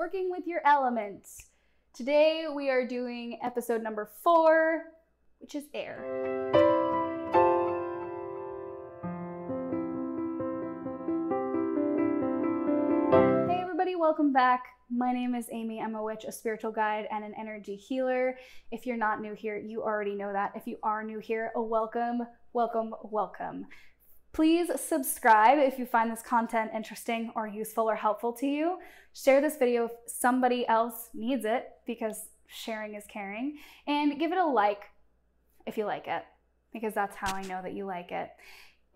working with your elements. Today we are doing episode number 4, which is air. Hey everybody, welcome back. My name is Amy. I'm a witch, a spiritual guide, and an energy healer. If you're not new here, you already know that. If you are new here, welcome, welcome, welcome. Please subscribe if you find this content interesting or useful or helpful to you. Share this video if somebody else needs it, because sharing is caring. And give it a like if you like it, because that's how I know that you like it.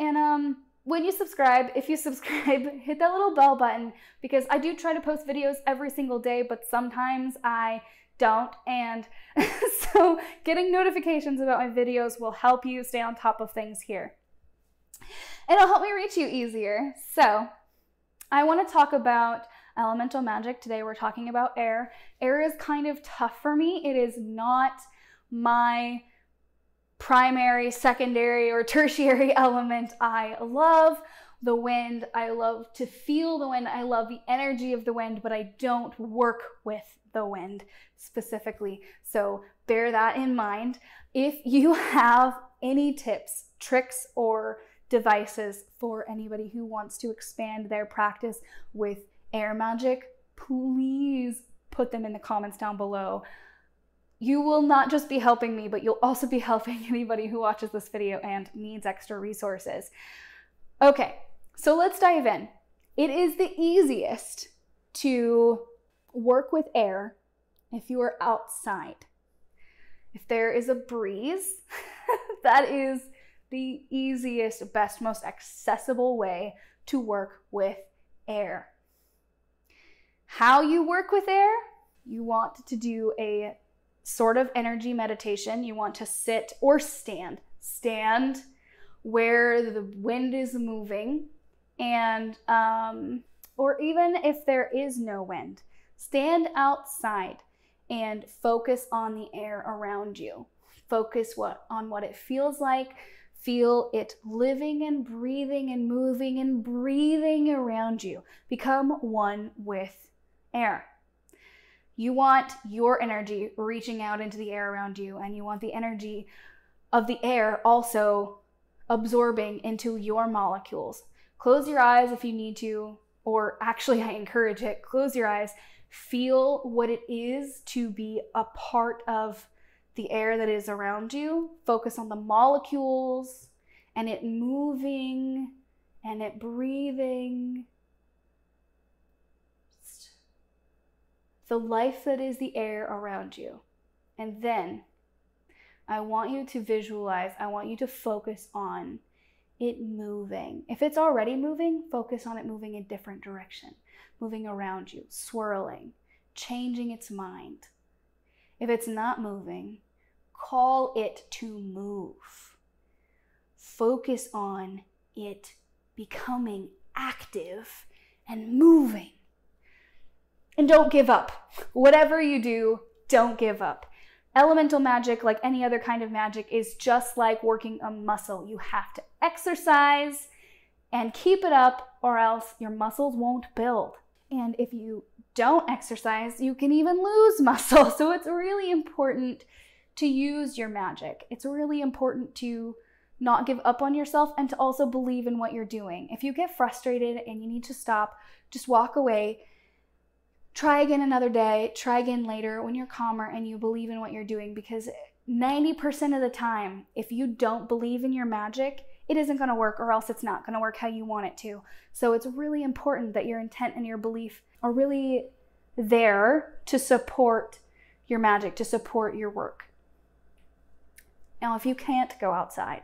And when you subscribe, if you subscribe, hit that little bell button, because I do try to post videos every single day, but sometimes I don't. And so getting notifications about my videos will help you stay on top of things here. It'll help me reach you easier. So I want to talk about elemental magic. Today we're talking about air. Air is kind of tough for me. It is not my primary, secondary, or tertiary element. I love the wind. I love to feel the wind. I love the energy of the wind, but I don't work with the wind specifically. So bear that in mind. If you have any tips, tricks, or devices for anybody who wants to expand their practice with air magic, please put them in the comments down below. You will not just be helping me, but you'll also be helping anybody who watches this video and needs extra resources. Okay, so let's dive in. It is the easiest to work with air if you are outside. If there is a breeze, that is the easiest, best, most accessible way to work with air. How you work with air? You want to do a sort of energy meditation. You want to sit or stand. Stand where the wind is moving, and or even if there is no wind, stand outside and focus on the air around you. Focus on what it feels like. Feel it living and breathing and moving and breathing around you. Become one with air. You want your energy reaching out into the air around you, and you want the energy of the air also absorbing into your molecules. Close your eyes if you need to, or actually I encourage it. Close your eyes. Feel what it is to be a part of the air that is around you. Focus on the molecules and it moving and it breathing. The life that is the air around you. And then I want you to visualize, I want you to focus on it moving. If it's already moving, focus on it moving in a different direction, moving around you, swirling, changing its mind. If it's not moving, call it to move. Focus on it becoming active and moving. And don't give up. Whatever you do, don't give up. Elemental magic, like any other kind of magic, is just like working a muscle. You have to exercise and keep it up, or else your muscles won't build. And if you don't exercise, you can even lose muscle. So it's really important to use your magic. It's really important to not give up on yourself and to also believe in what you're doing. If you get frustrated and you need to stop, just walk away. Try again another day, try again later when you're calmer and you believe in what you're doing, because 90% of the time, if you don't believe in your magic, it isn't going to work, or else it's not going to work how you want it to. So it's really important that your intent and your belief are really there to support your magic, to support your work. Now, if you can't go outside,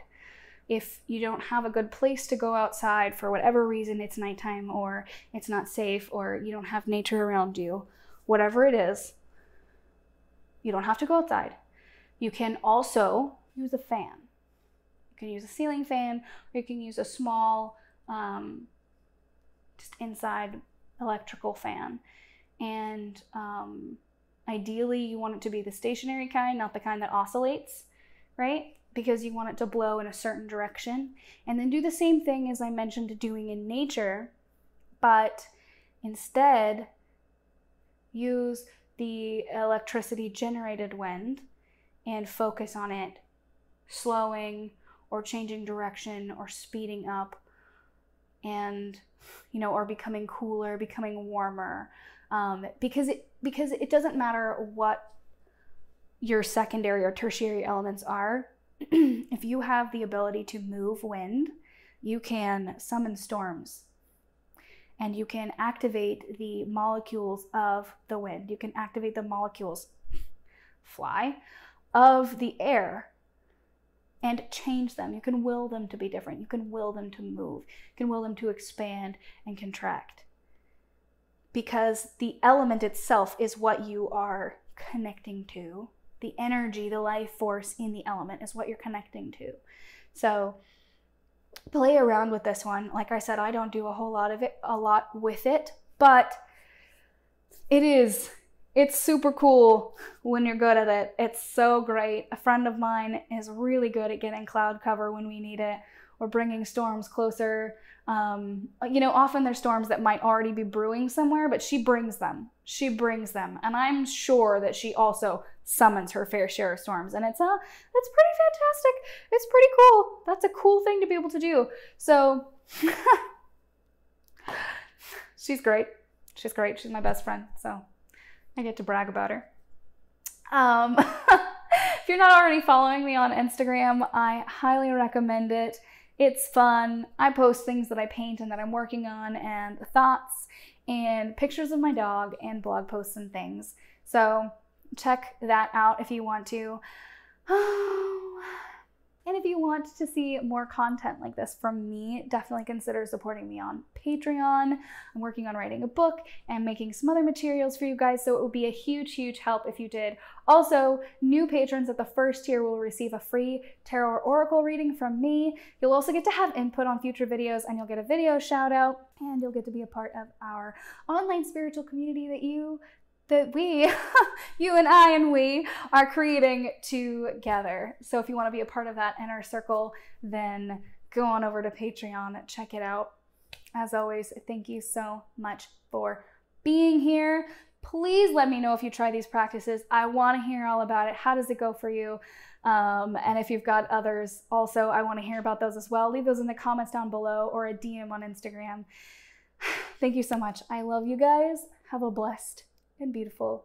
if you don't have a good place to go outside for whatever reason, it's nighttime or it's not safe or you don't have nature around you, whatever it is, you don't have to go outside. You can also use a fan. You can use a ceiling fan, or you can use a small, just inside electrical fan. And ideally you want it to be the stationary kind, not the kind that oscillates, right? Because you want it to blow in a certain direction. And then do the same thing as I mentioned doing in nature, but instead use the electricity generated wind and focus on it slowing or changing direction or speeding up, and or becoming cooler, becoming warmer, because it doesn't matter what your secondary or tertiary elements are. If you have the ability to move wind, you can summon storms, and you can activate the molecules of the wind. You can activate the molecules, fly, of the air and change them. You can will them to be different. You can will them to move. You can will them to expand and contract. Because the element itself is what you are connecting to. The energy, the life force in the element is what you're connecting to. So play around with this one. Like I said, I don't do a lot with it, but it's super cool when you're good at it. It's so great. A friend of mine is really good at getting cloud cover when we need it, or bringing storms closer. Often there's storms that might already be brewing somewhere, but she brings them. And I'm sure that she also summons her fair share of storms. And it's pretty fantastic. It's pretty cool. That's a cool thing to be able to do. So she's great. She's my best friend. So I get to brag about her. If you're not already following me on Instagram, I highly recommend it. It's fun. I post things that I paint and that I'm working on, and thoughts and pictures of my dog and blog posts and things. So check that out if you want to. And if you want to see more content like this from me, definitely consider supporting me on Patreon. I'm working on writing a book and making some other materials for you guys, so it would be a huge, huge help if you did. Also, new patrons at the first tier will receive a free tarot or oracle reading from me. You'll also get to have input on future videos, and you'll get a video shout out, and you'll get to be a part of our online spiritual community you and I and we are creating together. So if you want to be a part of that inner circle, then go on over to Patreon, check it out. As always, thank you so much for being here. Please let me know if you try these practices. I want to hear all about it. How does it go for you? And if you've got others also, I want to hear about those as well. Leave those in the comments down below or a DM on Instagram. Thank you so much. I love you guys. Have a blessed and beautiful